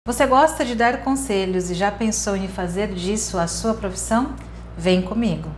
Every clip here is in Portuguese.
Você gosta de dar conselhos e já pensou em fazer disso a sua profissão? Vem comigo!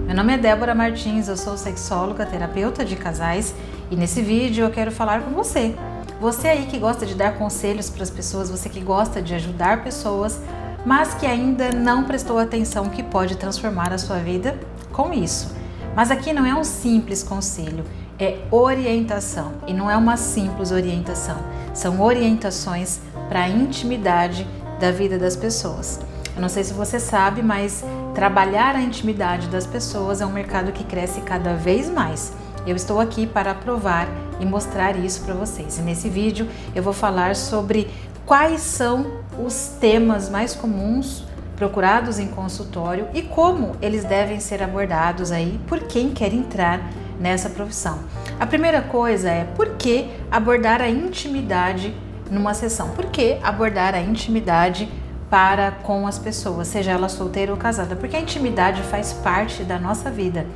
Meu nome é Débora Martins, eu sou sexóloga, terapeuta de casais e nesse vídeo eu quero falar com você. Você aí que gosta de dar conselhos para as pessoas, você que gosta de ajudar pessoas, mas que ainda não prestou atenção que pode transformar a sua vida com isso. Mas aqui não é um simples conselho, é orientação e não é uma simples orientação, são orientações para a intimidade da vida das pessoas. Eu não sei se você sabe, mas trabalhar a intimidade das pessoas é um mercado que cresce cada vez mais. Eu estou aqui para provar e mostrar isso para vocês. E nesse vídeo eu vou falar sobre quais são os temas mais comuns procurados em consultório e como eles devem ser abordados aí por quem quer entrar nessa profissão. A primeira coisa é por que abordar a intimidade numa sessão? Por que abordar a intimidade para com as pessoas, seja ela solteira ou casada? Porque a intimidade faz parte da nossa vida,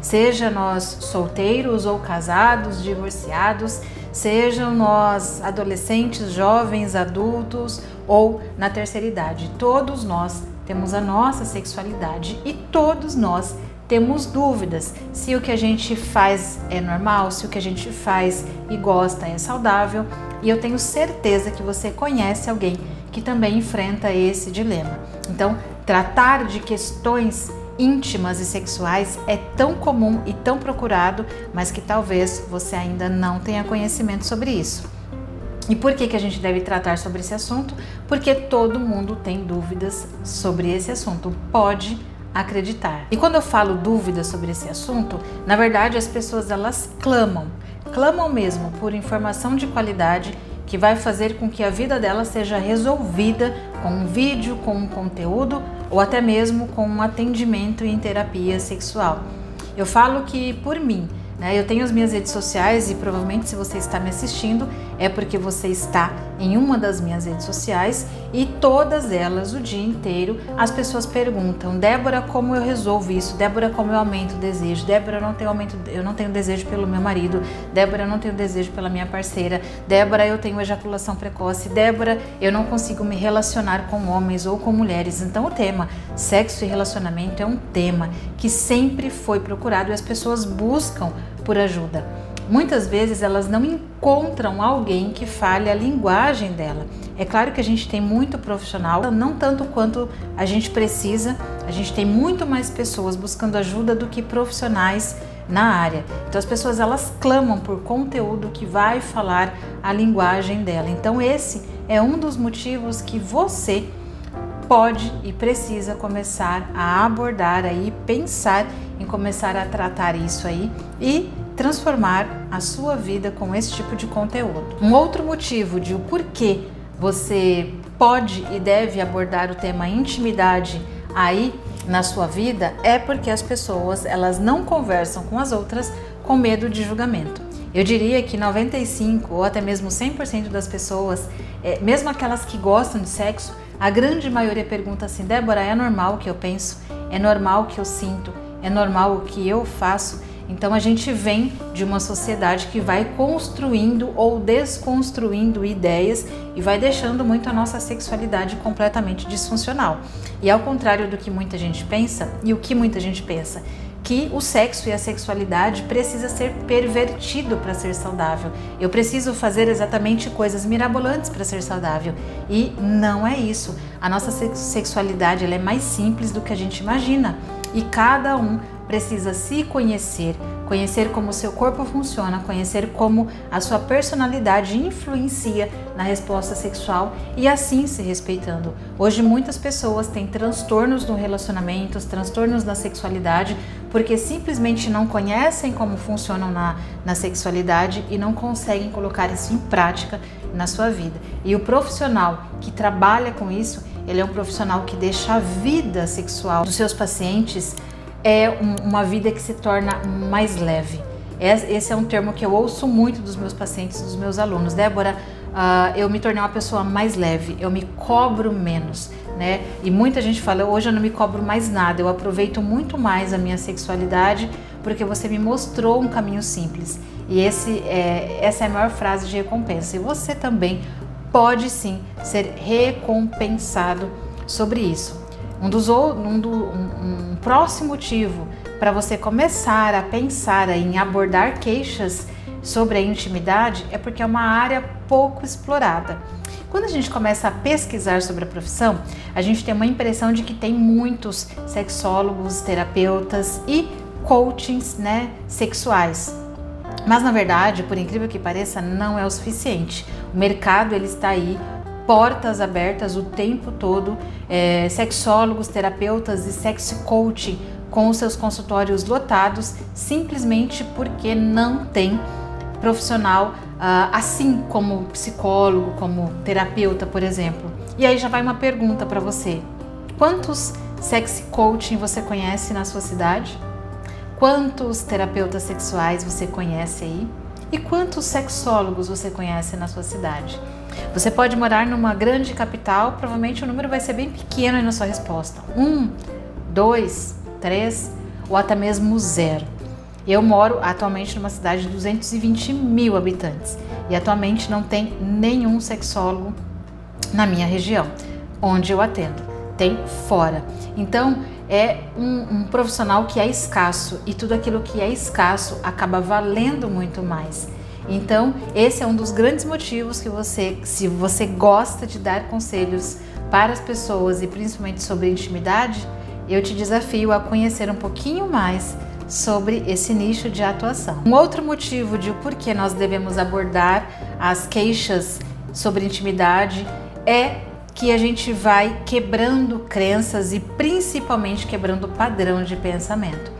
seja nós solteiros ou casados, divorciados, sejam nós adolescentes, jovens, adultos ou na terceira idade. Todos nós temos a nossa sexualidade e todos nós temos dúvidas se o que a gente faz é normal, se o que a gente faz e gosta é saudável, e eu tenho certeza que você conhece alguém que também enfrenta esse dilema. Então, tratar de questões íntimas e sexuais é tão comum e tão procurado, mas que talvez você ainda não tenha conhecimento sobre isso. E por que a gente deve tratar sobre esse assunto? Porque todo mundo tem dúvidas sobre esse assunto, pode acreditar. E quando eu falo dúvidas sobre esse assunto, na verdade as pessoas elas clamam mesmo por informação de qualidade que vai fazer com que a vida dela seja resolvida com um vídeo, com um conteúdo ou até mesmo com um atendimento em terapia sexual. Eu falo que por mim, eu tenho as minhas redes sociais e provavelmente se você está me assistindo é porque você está em uma das minhas redes sociais e todas elas, o dia inteiro, as pessoas perguntam: Débora, como eu resolvo isso? Débora, como eu aumento o desejo? Débora, eu não tenho desejo pelo meu marido. Débora, eu não tenho desejo pela minha parceira. Débora, eu tenho ejaculação precoce. Débora, eu não consigo me relacionar com homens ou com mulheres. Então o tema sexo e relacionamento é um tema que sempre foi procurado e as pessoas buscam por ajuda. Muitas vezes elas não encontram alguém que fale a linguagem dela. É claro que a gente tem muito profissional, não tanto quanto a gente precisa, a gente tem muito mais pessoas buscando ajuda do que profissionais na área. Então as pessoas elas clamam por conteúdo que vai falar a linguagem dela. Então esse é um dos motivos que você pode e precisa começar a abordar aí, pensar em começar a tratar isso aí e transformar a sua vida com esse tipo de conteúdo. Um outro motivo de o porquê você pode e deve abordar o tema intimidade aí na sua vida é porque as pessoas elas não conversam com as outras com medo de julgamento. Eu diria que 95% ou até mesmo 100% das pessoas, mesmo aquelas que gostam de sexo, a grande maioria pergunta assim: Débora, é normal o que eu penso? É normal o que eu sinto? É normal o que eu faço? Então a gente vem de uma sociedade que vai construindo ou desconstruindo ideias e vai deixando muito a nossa sexualidade completamente disfuncional. E ao contrário do que muita gente pensa, e o que muita gente pensa, que o sexo e a sexualidade precisa ser pervertido para ser saudável. Eu preciso fazer exatamente coisas mirabolantes para ser saudável. E não é isso. A nossa sexualidade ela é mais simples do que a gente imagina. E cada um precisa se conhecer, conhecer como o seu corpo funciona, conhecer como a sua personalidade influencia na resposta sexual e assim se respeitando. Hoje muitas pessoas têm transtornos no relacionamento, transtornos na sexualidade, porque simplesmente não conhecem como funcionam na sexualidade e não conseguem colocar isso em prática na sua vida. E o profissional que trabalha com isso, ele é um profissional que deixa a vida sexual dos seus pacientes uma vida que se torna mais leve. Esse é um termo que eu ouço muito dos meus pacientes, dos meus alunos. Débora, eu me tornei uma pessoa mais leve, eu me cobro menos. né? E muita gente fala, hoje eu não me cobro mais nada, eu aproveito muito mais a minha sexualidade porque você me mostrou um caminho simples. E essa é a maior frase de recompensa. E você também pode sim ser recompensado sobre isso. Um próximo motivo para você começar a pensar em abordar queixas sobre a intimidade é porque é uma área pouco explorada. Quando a gente começa a pesquisar sobre a profissão, a gente tem uma impressão de que tem muitos sexólogos, terapeutas e coachings, né, sexuais. Mas na verdade, por incrível que pareça, não é o suficiente. O mercado ele está aí, portas abertas o tempo todo, sexólogos, terapeutas e sex coaching com os seus consultórios lotados, simplesmente porque não tem profissional assim como psicólogo, como terapeuta, por exemplo. E aí já vai uma pergunta para você: quantos sex coaching você conhece na sua cidade? Quantos terapeutas sexuais você conhece aí? E quantos sexólogos você conhece na sua cidade? Você pode morar numa grande capital, provavelmente o número vai ser bem pequeno aí na sua resposta. 1, 2, 3 ou até mesmo 0. Eu moro atualmente numa cidade de 220 mil habitantes e atualmente não tem nenhum sexólogo na minha região, onde eu atendo. Tem fora. Então, é um profissional que é escasso e tudo aquilo que é escasso acaba valendo muito mais. Então, esse é um dos grandes motivos que se você gosta de dar conselhos para as pessoas e principalmente sobre intimidade, eu te desafio a conhecer um pouquinho mais sobre esse nicho de atuação. Um outro motivo de porquê nós devemos abordar as queixas sobre intimidade é que a gente vai quebrando crenças e principalmente quebrando o padrão de pensamento.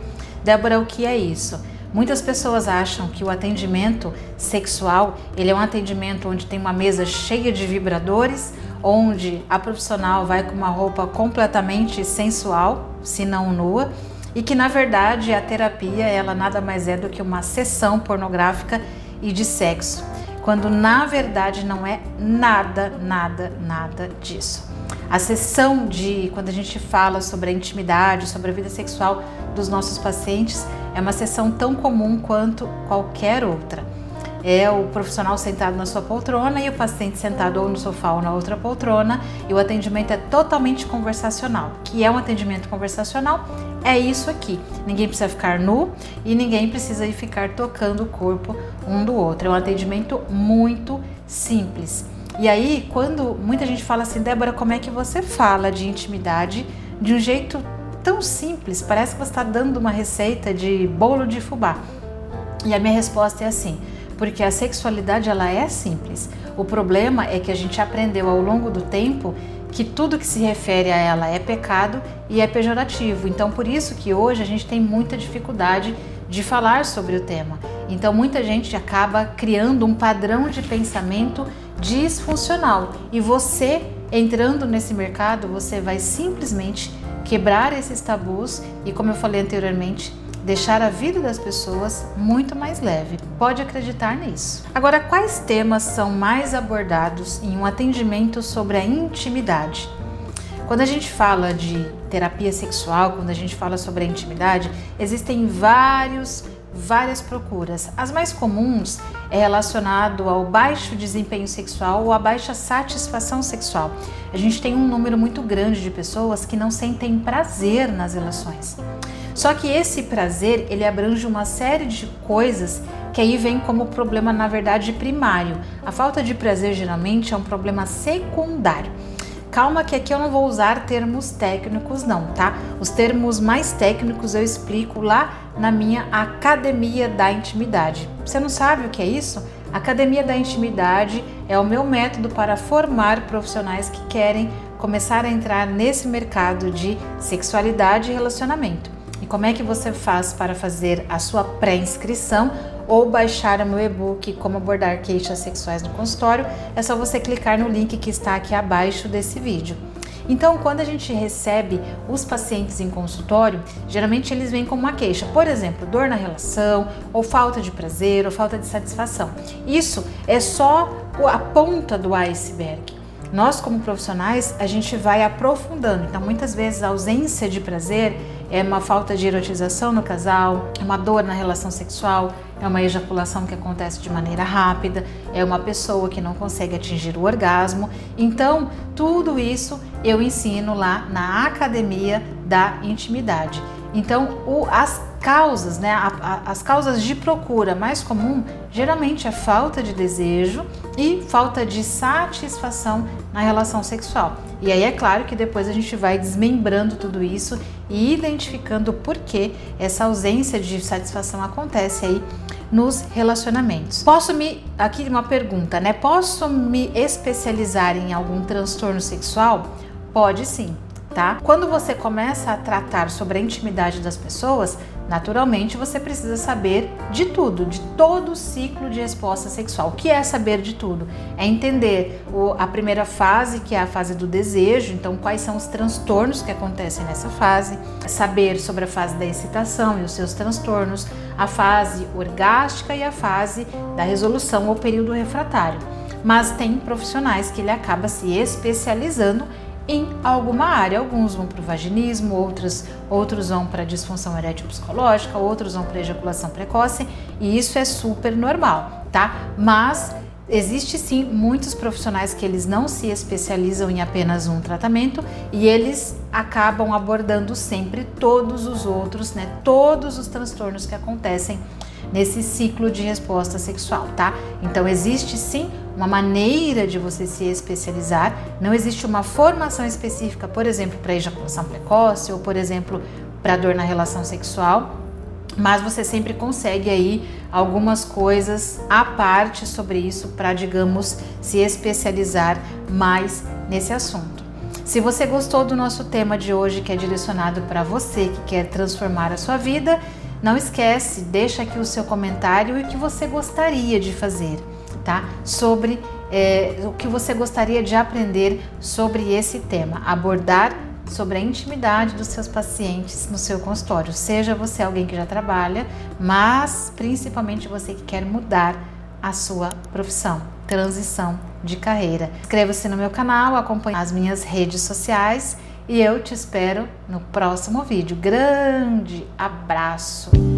Débora, o que é isso? Muitas pessoas acham que o atendimento sexual, ele é um atendimento onde tem uma mesa cheia de vibradores, onde a profissional vai com uma roupa completamente sensual, se não nua, e que na verdade a terapia, ela nada mais é do que uma sessão pornográfica e de sexo, quando na verdade não é nada disso. A sessão quando a gente fala sobre a intimidade, sobre a vida sexual dos nossos pacientes, é uma sessão tão comum quanto qualquer outra. É o profissional sentado na sua poltrona e o paciente sentado ou no sofá ou na outra poltrona, e o atendimento é totalmente conversacional. O que é um atendimento conversacional? É isso aqui. Ninguém precisa ficar nu e ninguém precisa ir ficar tocando o corpo um do outro. É um atendimento muito simples. E aí, quando muita gente fala assim, Débora, como é que você fala de intimidade de um jeito tão simples? Parece que você está dando uma receita de bolo de fubá. E a minha resposta é assim: porque a sexualidade, ela é simples. O problema é que a gente aprendeu ao longo do tempo que tudo que se refere a ela é pecado e é pejorativo. Então, por isso que hoje a gente tem muita dificuldade de falar sobre o tema. Então, muita gente acaba criando um padrão de pensamento disfuncional. E você, entrando nesse mercado, você vai simplesmente quebrar esses tabus e, como eu falei anteriormente, deixar a vida das pessoas muito mais leve. Pode acreditar nisso. Agora, quais temas são mais abordados em um atendimento sobre a intimidade? Quando a gente fala de terapia sexual, quando a gente fala sobre a intimidade, existem várias procuras. As mais comuns é relacionado ao baixo desempenho sexual ou à baixa satisfação sexual. A gente tem um número muito grande de pessoas que não sentem prazer nas relações. Só que esse prazer, ele abrange uma série de coisas que aí vem como problema, na verdade, primário. A falta de prazer geralmente é um problema secundário. Calma que aqui eu não vou usar termos técnicos não, tá? Os termos mais técnicos eu explico lá na minha Academia da Intimidade. Você não sabe o que é isso? Academia da Intimidade é o meu método para formar profissionais que querem começar a entrar nesse mercado de sexualidade e relacionamento. E como é que você faz para fazer a sua pré-inscrição ou baixar o meu e-book Como Abordar Queixas Sexuais no Consultório? É só você clicar no link que está aqui abaixo desse vídeo. Então, quando a gente recebe os pacientes em consultório, geralmente eles vêm com uma queixa, por exemplo, dor na relação, ou falta de prazer, ou falta de satisfação. Isso é só a ponta do iceberg. nós como profissionais, a gente vai aprofundando. Então, muitas vezes a ausência de prazer é uma falta de erotização no casal, é uma dor na relação sexual, é uma ejaculação que acontece de maneira rápida, é uma pessoa que não consegue atingir o orgasmo. Então, tudo isso eu ensino lá na Academia da Intimidade. Então, as causas, né, as causas de procura mais comum, geralmente é falta de desejo e falta de satisfação na relação sexual. E aí é claro que depois a gente vai desmembrando tudo isso e identificando o porquê essa ausência de satisfação acontece aí nos relacionamentos. Aqui uma pergunta, né? Posso me especializar em algum transtorno sexual? Pode sim. Tá? Quando você começa a tratar sobre a intimidade das pessoas, naturalmente você precisa saber de tudo, de todo o ciclo de resposta sexual. O que é saber de tudo? É entender a primeira fase, que é a fase do desejo, então quais são os transtornos que acontecem nessa fase, saber sobre a fase da excitação e os seus transtornos, a fase orgástica e a fase da resolução ou período refratário. Mas tem profissionais que ele acaba se especializando em alguma área. Alguns vão para o vaginismo, outros vão para a disfunção erétil psicológica, outros vão para a ejaculação precoce, e isso é super normal, tá? Mas existe sim muitos profissionais que eles não se especializam em apenas um tratamento e eles acabam abordando sempre todos os outros, né? Todos os transtornos que acontecem nesse ciclo de resposta sexual, tá? Então existe sim uma maneira de você se especializar, não existe uma formação específica, por exemplo, para ejaculação precoce ou, por exemplo, para dor na relação sexual, mas você sempre consegue aí algumas coisas à parte sobre isso para, digamos, se especializar mais nesse assunto. Se você gostou do nosso tema de hoje, que é direcionado para você que quer transformar a sua vida, não esquece, deixa aqui o seu comentário e o que você gostaria de fazer, tá? Sobre o que você gostaria de aprender sobre esse tema, abordar sobre a intimidade dos seus pacientes no seu consultório. Seja você alguém que já trabalha, mas principalmente você que quer mudar a sua profissão, transição de carreira. Inscreva-se no meu canal, acompanhe as minhas redes sociais e eu te espero no próximo vídeo. Grande abraço!